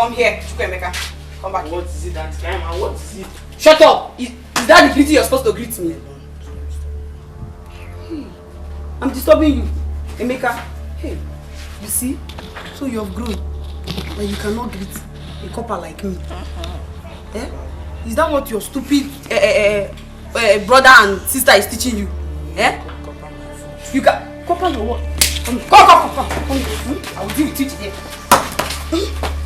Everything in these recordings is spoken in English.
Come here, Chukwemeka. Come back. What is it, Auntie Kaima? What is it? Shut up! Is that the greeting you're supposed to greet me? Hey, I'm disturbing you, Emeka. Hey, you see? So you have grown, but you cannot greet a copper like me. Eh? Is that what your stupid brother and sister is teaching you? Eh? You can copper your what? Come. I will deal with you today.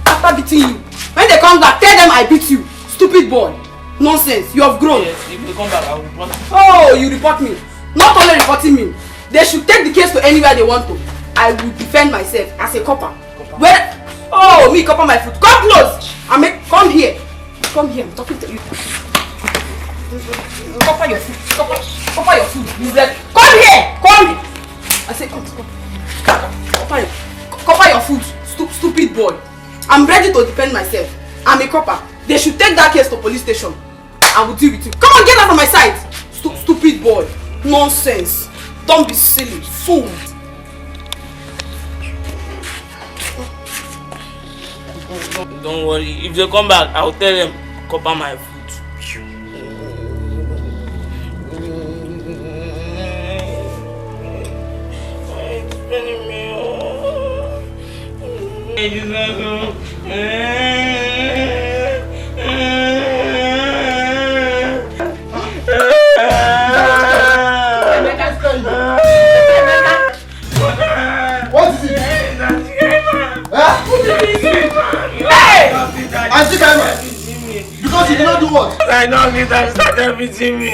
After beating you, when they come back, tell them I beat you. Stupid boy. Nonsense. You have grown. Yes, if they come back, I will report you. Oh, you report me. Not only reporting me, they should take the case to anywhere they want to. I will defend myself as a copper. Where? Oh, me copper my foot. Come close. Come here. Come here. I'm talking to you. Copper your foot. Copper your foot. Come here. Come. I say come. Copper your foot. Stupid boy. I'm ready to defend myself. I'm a copper. They should take that case to police station. I will deal with you. Come on, get out from my side. Stupid boy. Nonsense. Don't be silly. Fool. Don't worry. If they come back, I will tell them copper my foot. What is it? Auntie Kaima! Because you did not do what? I know this and started beating me.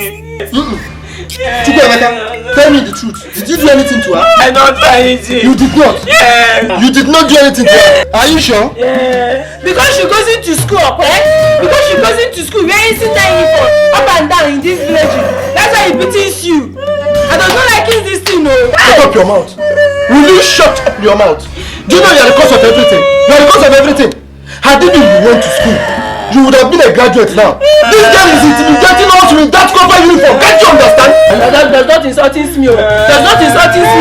Chukwemeka, tell me the truth. Did you do anything to her? I don't do anything. You did not? Yeah. You did not do anything to her? Are you sure? Yeah. Because she goes into school, because she goes into school wearing that uniform up and down in this village. That's why he beats you. I don't know like this thing, no. Shut up your mouth. Will you shut up your mouth? Do you know you are the cause of everything? You are the cause of everything. Had you went to school, you would have been a graduate now. This girl is intimidating us with that copper uniform. Can't you understand? Does not insulting me. Does not insulting me.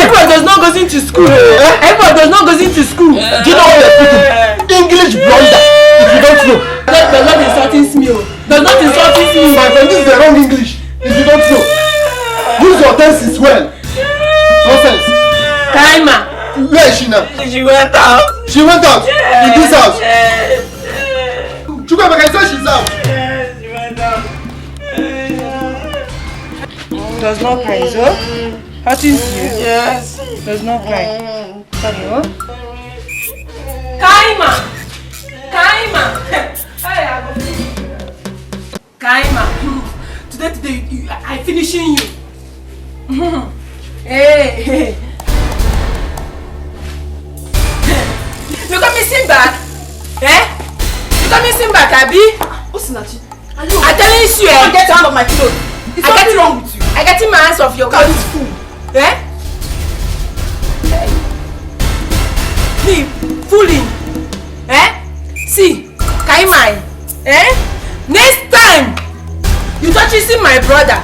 Everyone does not go into school. Everyone does not go into school. Do you know what they're putting? English blunder. If you don't know. Does not insulting me. Does not insulting me. My friend, this is the wrong English. If you don't know. Use your tenses well. Nonsense. Kaima. Where is she now? She went out. She went out? Yeah. In this house? Yes. Chukwemeka, I said she's out. Yes, she went out. Does not cry, so? Hurting you? Yes. Does not cry. Sorry, huh? Kaima! Kaima! Today, I'm finishing you. Hey! You got missing back? Eh? You got missing back, Abi? What's Nachi? I'm telling you, get out of my clothes. Is something wrong with you? I get in my hands off your clothes. Fool. Eh? Me, fooling. Eh? See, Kaima. Eh? Next time you touch my brother,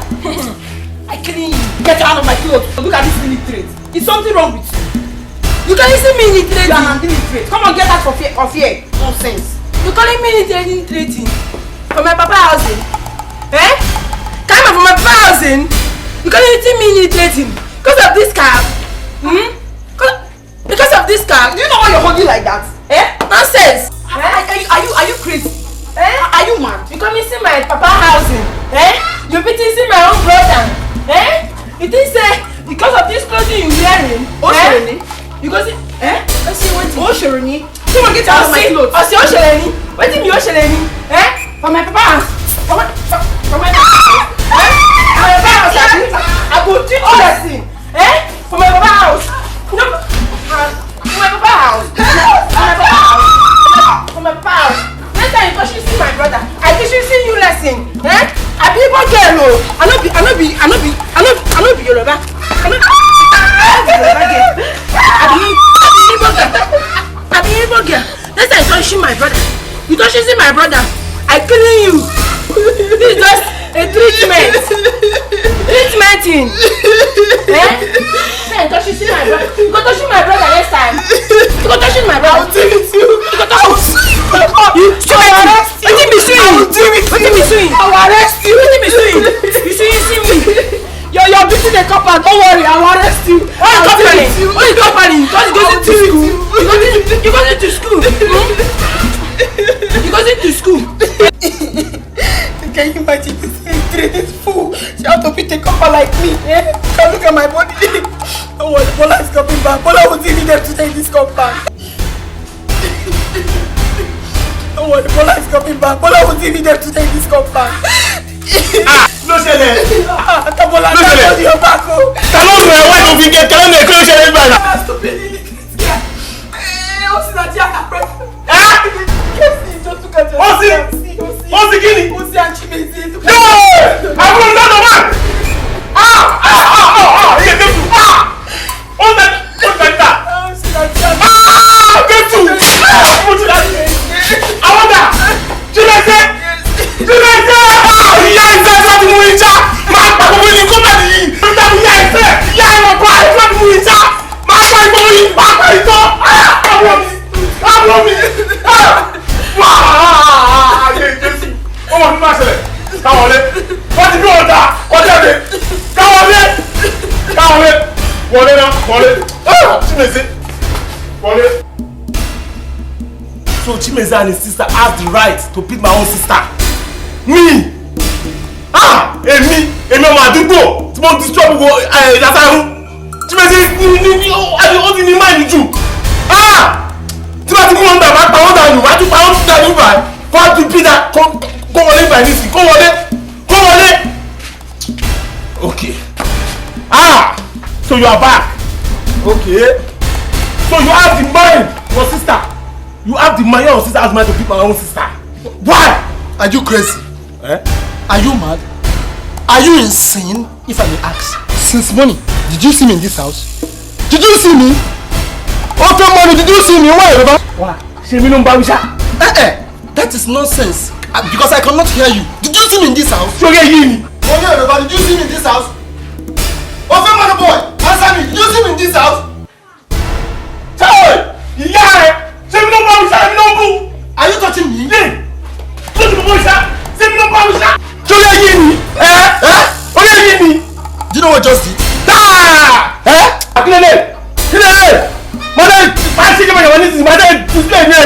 I kill you. Get out of my clothes. Look at this illiterate. Is something wrong with you? You calling me illiterate? You are an illiterate. Come on, get out of here. Nonsense. You calling me illiterate? For my papa housing? Eh? Come on, for my papa housing? You calling me illiterate? Because of this car? Because of this car? Do you know why you're holding like that? Eh? Nonsense. Are you crazy? Eh? Are you mad? You calling me my papa housing? Eh? You beating my own brother? Eh? You think say because of this clothing you wearing? Oh, eh? You go see, eh? Let's see what you Shereni. Come on, get out of my clothes. Oh, see Shereni. What do you mean Shereni? Eh? For my papa house. For my papa house. Eh? For my papa house. I go teach you that thing. Eh? For my papa house. No. For my papa house. For my papa house. For my papa house. Next time you touch you see my brother, I teach you see you lesson. Eh? I be Igbo girl, no. I no be Yoruba. I be Igbo girl. Next time you touch my brother, you touch see my brother, I killing you. This is just a treatment. Treatmenting. Eh? Then touch my brother. You go touch my brother next time. You go touch my brother. I'll tell it to you. You go touch. doing? I will arrest you. What are you doing? You see me? You're beating the copper. Don't worry, I will arrest you. What are you company? Because you go to school. You go to school. Can you imagine this fool? She has to beat a copper like me. Eh? Come look at my body. Don't worry, Bola is coming back. Bola will see me there to take this compound. Don't worry, Bola is coming back. Bola will see me there to take this compound. No ṣẹlẹ̀. Bola, that's your back. Ta ló rẹ̀ wá tó fi kẹ́ kẹ́lẹ́ kí ló ṣẹlẹ̀ nígbà náà? Ó sì kí ni? Àwọn ọ̀dọ́ wà. Iye kẹ́tù. Ó bẹ̀ ta. Kẹ́tù. Mo ti dá sí. Àwọn ọ̀dà. Jílẹ̀sẹ̀. Ìyá ìfẹ́ láti mú ìjà. Máa pa gbogbo ní kọ́mẹ̀tì yìí. Nígbà tí ìyá ìfẹ́. Ìyá ìwọ̀n pa ìfẹ́ láti mú ìjà. Máa pa ìgbòho yìí. Máa pa ìtọ́. Àwọn mi. Ayé Jésù. Ó wọ́n ní máa ṣẹlẹ̀. Káwọlé. Wọ́n ti bí ọ̀dà. Ọjọ́ ìdè. Káwọlé. Wọlé náà. Wọlé. Chimeze. Wọlé. So Chimeze and his sister have the right to beat my own sister. Me. Èmi ọmọ àdúgbò tí mo ti stop gbogbo ìdásárú. Chimeze ó ti ní máìlì jù. Tí wọ́n ti mú wọn bàbá pa wọ́n dànù, wọ́n á tún pa wọ́n dànù báyìí. Kó wá tún bí dá kó wọlé báyìí nísìnyí. Kó wọlé. Okay. So you are back. Okay. So you have the mind, your sister. You have the mind, your sister has mind to beat my own sister. Why? Are you crazy? Eh? Are you mad? Are you insane, if I may ask? Since morning, did you see me in this house? Did you see me? After morning, did you see me? Why, Baba? Why? That is nonsense. Because I cannot hear you. Did you see me in this house? So did you see me in this house? After morning, boy, answer me. Did you see me in this house? Are you touching me? Do you know what just did?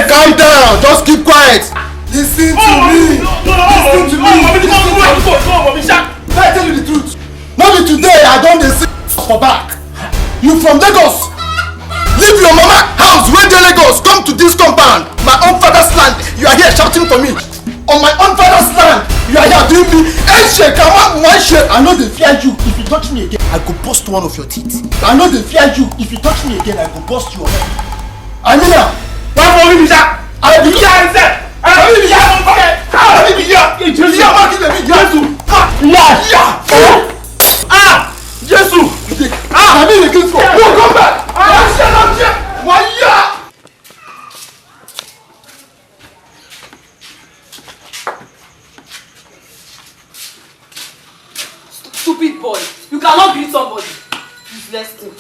Calm down, just keep quiet. Listen to me. Listen to me. Let me tell you the truth. Maybe today I don't dey see for back. You from Lagos? Leave your mama house wey dey Lagos, come to this compound, my own father's land. You are here shouting for me. On my own father's land, you are here doing me. Handshake, I want one shake. I know they fear you. If you touch me again, I go burst one of your teeth. I know they fear you. If you touch me again, I go burst your head. Amina, why for me, Misha? I be here. Come back! Stupid boy, you cannot beat somebody. Useless thing.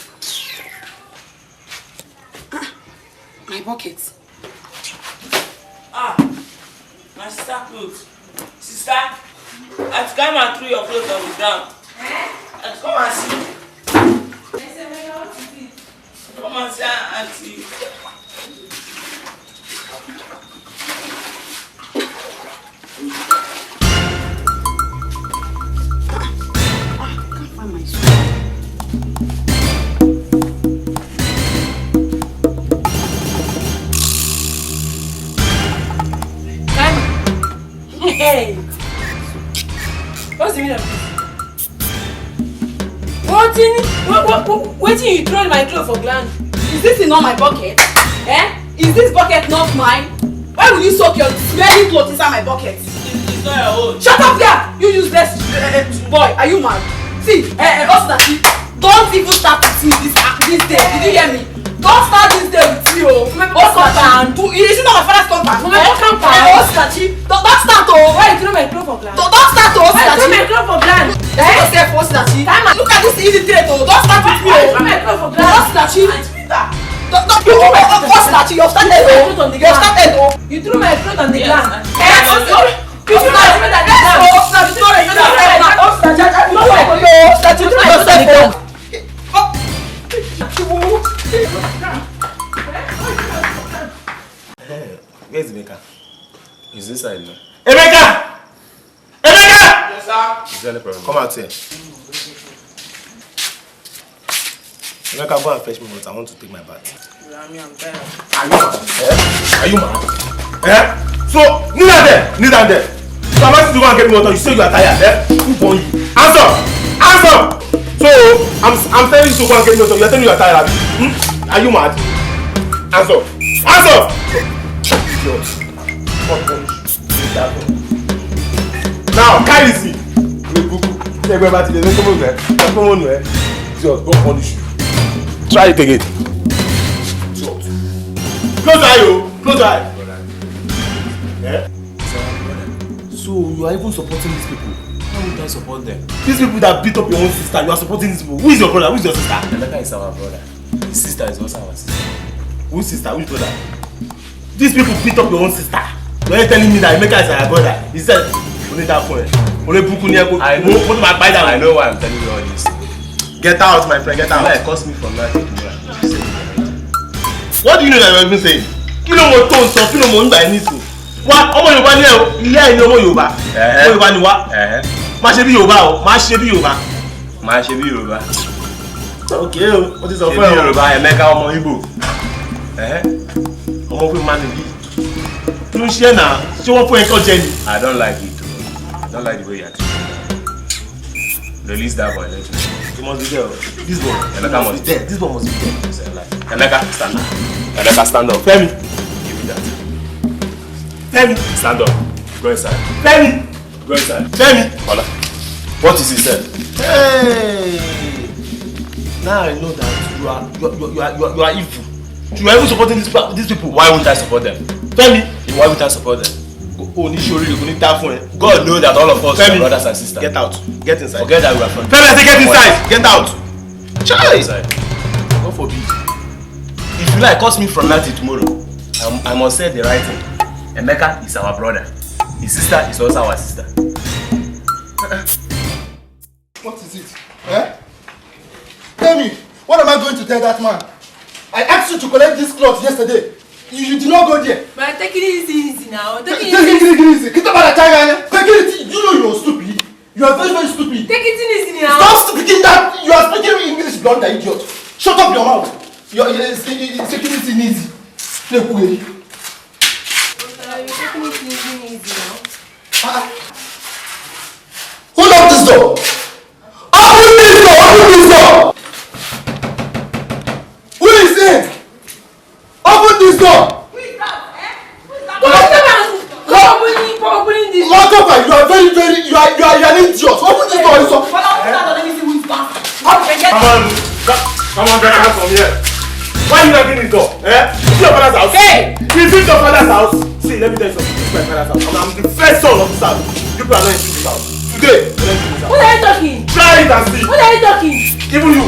My bucket. My sister clothes. Sister, I've come and threw your clothes on the ground. I've come and see. Come and see, auntie. I can't find my shoe. Hey! What's the meaning of this? What you throw my clothes for ground? Is this not my bucket? Is this bucket not mine? Why will you soak your smelly clothes inside my bucket? It's not your own. Shut up there! You useless boy, are you mad? See, don't even start with me this day. Did you hear me? Don't start this day with you. What's compound? Is it not my father's compound? What compound? Don't start, Why you throw my clothes for ground? Don't start, I throw my clothes for ground. Look at this easy trade, don't start with me. I throw my clothes for ground. Don't start, you have started, You threw my clothes on the ground. Where's Emeka? He's inside now. Emeka! Emeka! Yes, sir. Is there any problem? Come out here. Emeka, go and fetch me water. I want to take my bath. I'm tired. Are you mad? Eh? So, kneel down there. So I'm asking you to go and get me water. You say you are tired, eh? Who born you? Answer! So, I'm telling you to go and get me water. You are telling me you are tired, hmm? Are you mad? Answer! Now, carry this. Just don't punish you. Try it again. Close your eye, close your eye. Yeah? So you are even supporting these people? Why would I support them? These people that beat up your own sister, you are supporting these people. Who is your brother? Who is your sister? Emeka is our brother. His sister is also our sister. Whose sister? Which brother? These people beat up your own sister. You are telling me that Emeka is our brother. He said, only that phone. Only Bukunyako. I know why I'm telling you all this. Get out, my friend, get out. It cost me from nothing to me. What do you know that you're even saying? Kí ló mọ̀ tó ń sọ, kí ló mọ̀ ń gbà ẹ́ nísìn? Wá ọmọ Yorùbá ni ẹ o, ìyá ẹ ni ọmọ Yorùbá. Ọmọ Yorùbá ni wá. Má ṣe bí Yorùbá o, má ṣe bí Yorùbá. Má ṣe bí Yorùbá. Okay o, ó ti sọ fún ẹ o. Ṣe bí Yorùbá, Emeka ọmọ Igbo. Ọmọ fún Mani bí. Kí ló ń ṣe náà? Ṣé wọ́n fún ẹ kọ́ jẹ ni? I don't like it. I don't like the way you are treating me. Release that boy, let me. You must be there. This boy. Emeka must be there. This boy must be there. Emeka, stand up. Emeka, stand up. Femi. Give me that. Femi. Stand up. Go inside. Femi. Go inside. Femi. Hola. What is he said? Hey. Now I know that you are evil. You are even supporting these people. Why won't I support them? Femi. Why won't I support them? God knows that all of us are brothers and sisters. Get out. Get inside. Forget that we are from. Femi, I say get inside. Get out. Charlie. God forbid. If you like, cause me from now till tomorrow. I must say the right thing. Emeka is our brother. His sister is also our sister. What is it? Eh? Tell me, what am I going to tell that man? I asked you to collect this cloth yesterday. You did not go there. But take it easy now. Take it easy. Take it easy. You know you are stupid. You are very, very stupid. Take it easy now. Stop speaking that. You are speaking English, blunder, idiot. Shut up your mouth. You are taking it easy. You're taking it easy now. Who locked this door? Open this door! Open this door! Who is it? Open this door! Who is that? Who is that? Opening this door. Lock up, you are very, very, you are an idiot. Open this door, you Well, let me see who is that. Come on, get out from here. Why are you knocking this door? Is it your father's house? Hey! Is it your father's house? See, let me tell you something. This is my father's house. I'm the first son of this house. People are not in this house. Today, let me do this house. What are you talking? Try it and see. What are you talking? Even you.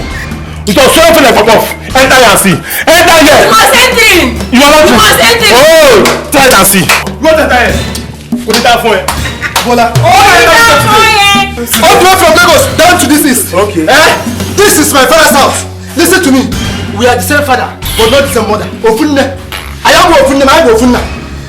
It was so open and pop off. Enter here and see. Enter here. You must enter. You are not. You must enter. Oh, try it and see. You want to enter here? Put it down for you. Bola. Oh, all the way from Lagos down to this east. Okay. This is my father's house. Listen to me. We are the same father, but not the same mother. Ofunne. I am Ofunne. I am Ofunna.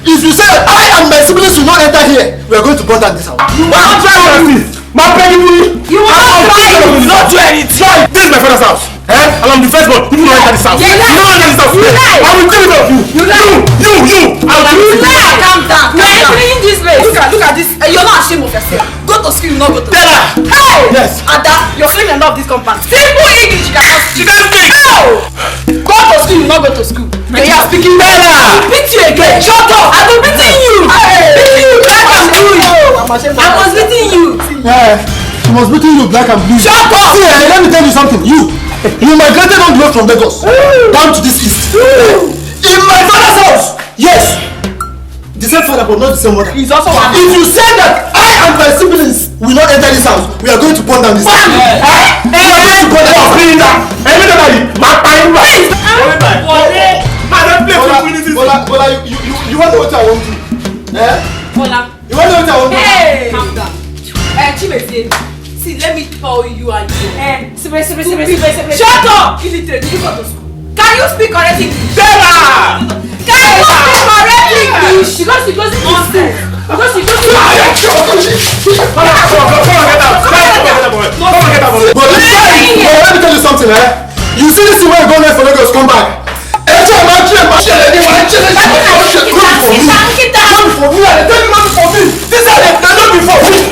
If you say that I and my siblings will not enter here, we are going to burn down this house. You want to try it? My baby. You will not try it. Not do anything. This is my father's house. And I'm the first one. You don't enter this house. You lie. You don't enter this house. You lie. I will kill you. You lie. You. You lie. Calm down. We are entering this place. Look at this. You're not ashamed of yourself. Go to school, you not go to school. Tell her. Hey! Yes. Ada, you're failing enough this compound. Simple English, you cannot speak. She can't speak. No! Go to school, you not go to school. When you are speaking, Tell her. I will beat you again. Shut up! I will beating you. Beating you, black and blue. I was beating you. She was beating you black and blue. Shut up! See, let me tell you something. You migrated all the way from Lagos down to this east. In my father's house. Yes. The same father but not the same mother. He's also one. If you say that I and my siblings will not enter this house, we are going to burn down this house. We are going to burn down. Everybody, my time right. Bola, you want to know what I want to do? Bola. You want to know what I want to do? Shut up! Illiterate, did you go to school? Can you speak correct English? Bella! Can you speak correct English? Because you doesn't understand. Because you doesn't Come on, get out. But let me tell you something, eh? You see this way going there for Lagos, come back. Every time I train my shit, they want to change for me. I tell you not for me. This is they not before me.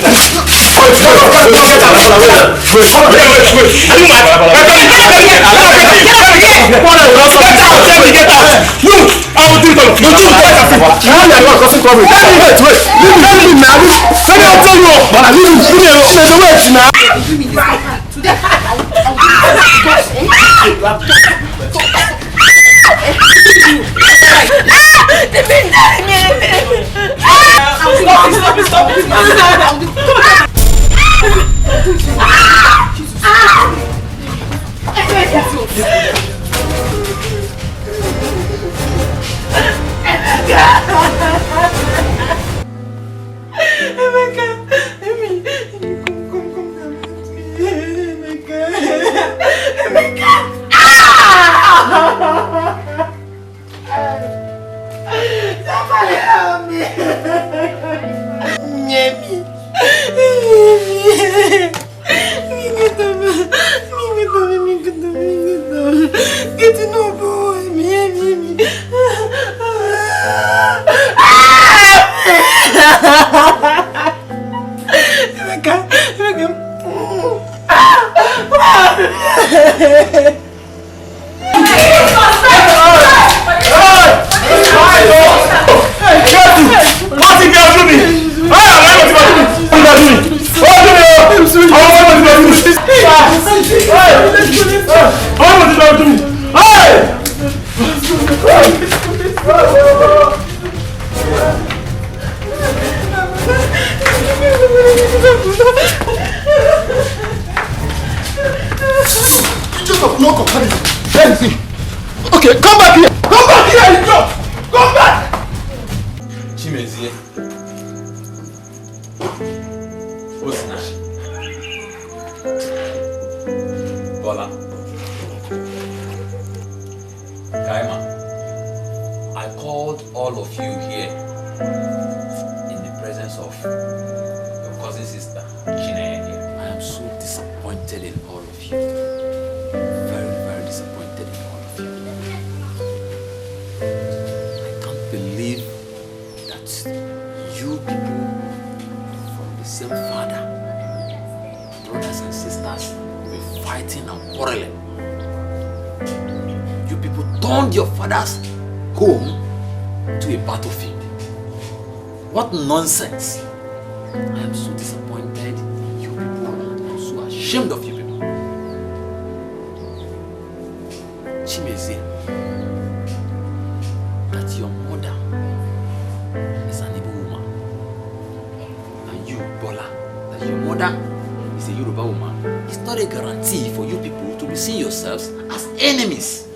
Okay, come back here! Come back here, you drop! Come back! Chimezie. Osinachi. Bola. Kaima. I called all of you here in the presence of your cousin sister, Chineye here. I am so disappointed in all of you. Very, very disappointed in all of you. I can't believe that you people from the same father, brothers and sisters, will be fighting and quarreling. You people turned your father's home to a battlefield. What nonsense! I am so disappointed in you people. I am so ashamed of you people. Chimezie, that your mother is an Igbo woman, and you, Bola, that your mother is a Yoruba woman, it's not a guarantee for you people to be seeing yourselves as enemies.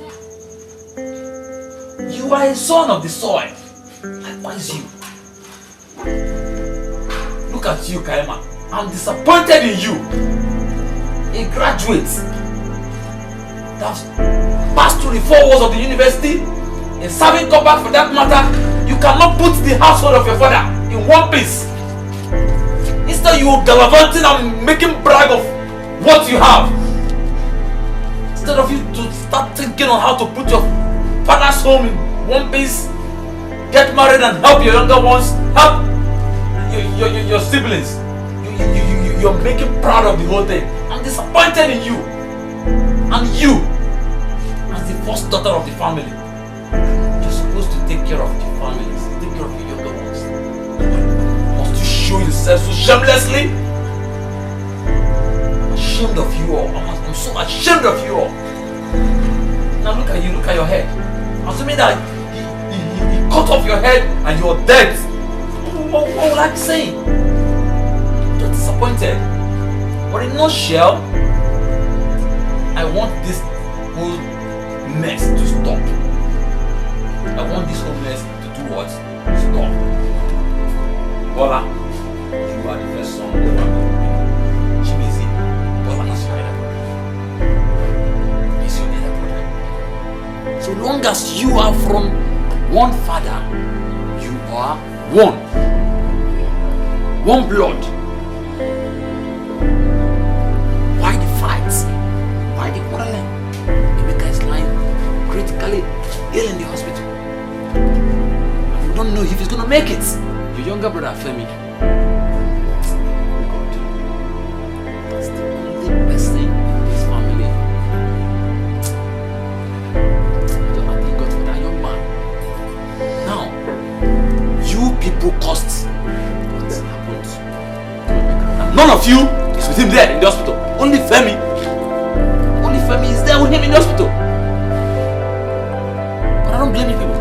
You are a son of the soil. Likewise you. Look at you, Kaima. I'm disappointed in you. A graduate that passed through the 4 walls of the university, a serving corps for that matter, you cannot put the household of your father in one piece. Instead you gallivanting and making brag of what you have. Instead of you to start thinking on how to put your father's home in one piece, get married and help your younger ones, help your siblings. You're making proud of the whole thing. I'm disappointed in you. And you, as the first daughter of the family, you're supposed to take care of the families, take care of your younger ones. Must you show yourself so shamelessly? I'm ashamed of you all. I'm so ashamed of you all. Now look at you, look at your head. Assuming that he cut off your head and you're dead. What will I be saying? You're disappointed. But in a nutshell, I want this whole mess to stop. I want this whole mess to do what? Stop. Bola, you are the first son of the family. Chimezie, Bola is your elder brother. long as you are from one father, you are one. One blood. Why the fights? Why the quarreling? Emeka is lying critically ill in the hospital. And we don't know if he's gonna make it. Your younger brother Femi. God. That's the only person in this family. I thank God for that young man. Now, you people caused what happened to Emeka. And none of you is with him there in the hospital. Only Femi. Only Femi is there with him in the hospital. But I don't blame you people.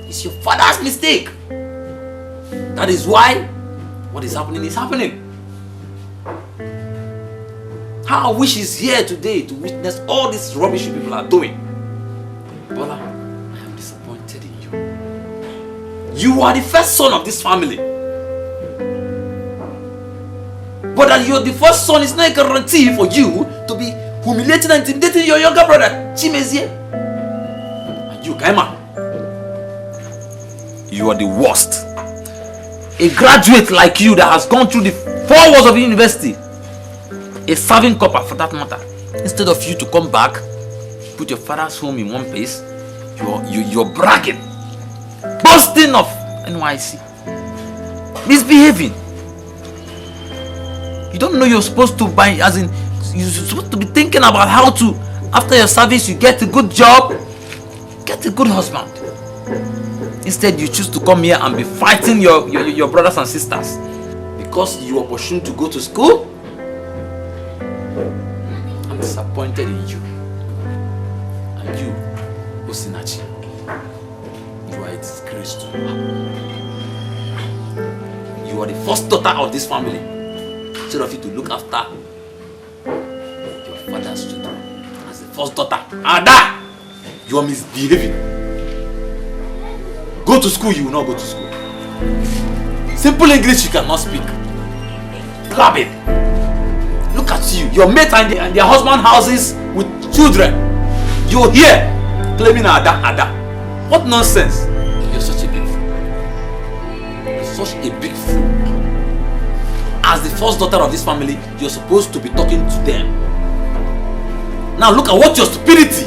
It's your father's mistake. That is why what is happening is happening. How I wish he's here today to witness all this rubbish you people are doing. Bola, I am disappointed in you. You are the first son of this family. But that you're the first son is not a guarantee for you to be humiliating and intimidating your younger brother, Chimezie. And you, Kaima, you are the worst. A graduate like you that has gone through the 4 walls of the university, a serving copper for that matter, instead of you to come back, put your father's home in one place, you're bragging, boasting of NYC, misbehaving. You don't know you're supposed to buy, as in, you're supposed to be thinking about how to, after your service, you get a good job, get a good husband. Instead, you choose to come here and be fighting your brothers and sisters because you are opportune to go to school. I'm disappointed in you. And you, Osinachi, you are a disgrace to me. You are the first daughter of this family. Instead of you to look after your father's children as the first daughter, Ada, you are misbehaving. Go to school, you will not go to school. Simple English you cannot speak. Grab it. Look at you. Your mate and their husband houses with children. You're here claiming Ada. What nonsense. You're such a big fool. You're such a big fool. As the first daughter of this family, you're supposed to be talking to them. Now look at what your stupidity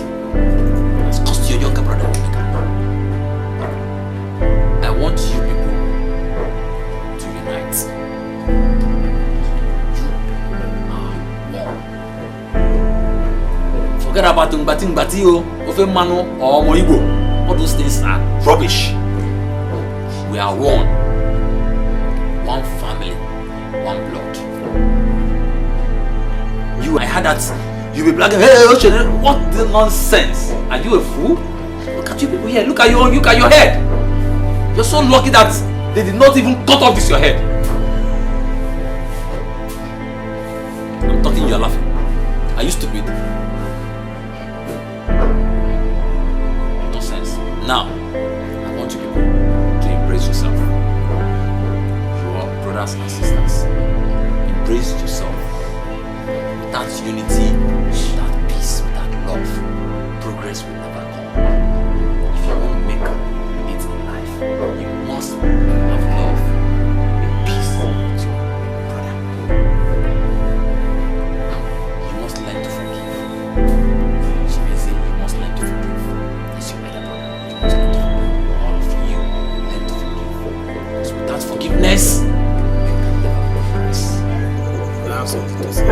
has cost your younger brother. I want you people to unite. You are one. Forget about Ngbati Ofe Manu or Moibo. All those things are rubbish. We are one. One family. One blood. You, I heard that you be blagging. Hey, what the nonsense? Are you a fool? Look at you people here. Look at your head. You're so lucky that they did not even cut off this your head. I'm talking, you're laughing. Are you stupid? Nonsense. Now, I want you people to embrace yourself. You are brothers and sisters. Embrace yourself. Without unity, without peace, without love, progress will never come. If you want to make it in life, you must have love and peace with your brother. You must learn to forgive. She may say you must learn to forgive. That's your elder brother. You must learn to forgive. All of you learn to forgive. Because without forgiveness, you can never progress. I have something to say.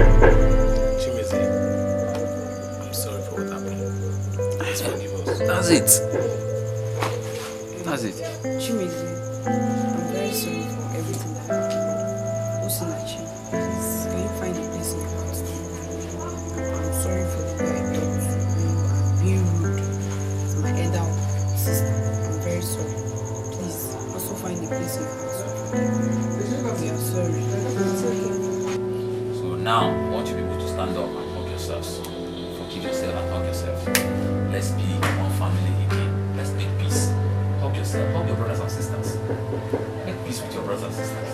I'm sorry for what happened. Please forgive us. That's it. That's it. Chimizi, I'm very sorry for everything that happened. Osinachi, please, can you find a place in your house? I'm sorry for the way I talked to you and being rude to my elder sister. I'm very sorry. Please, also find a place in your house. We are sorry. So now, I want you people to stand up and hug yourselves. Forgive yourself and hug yourself. Let's be one family again. Let's make peace. Hug yourself, hug your brothers and sisters. Make peace with your brothers and sisters.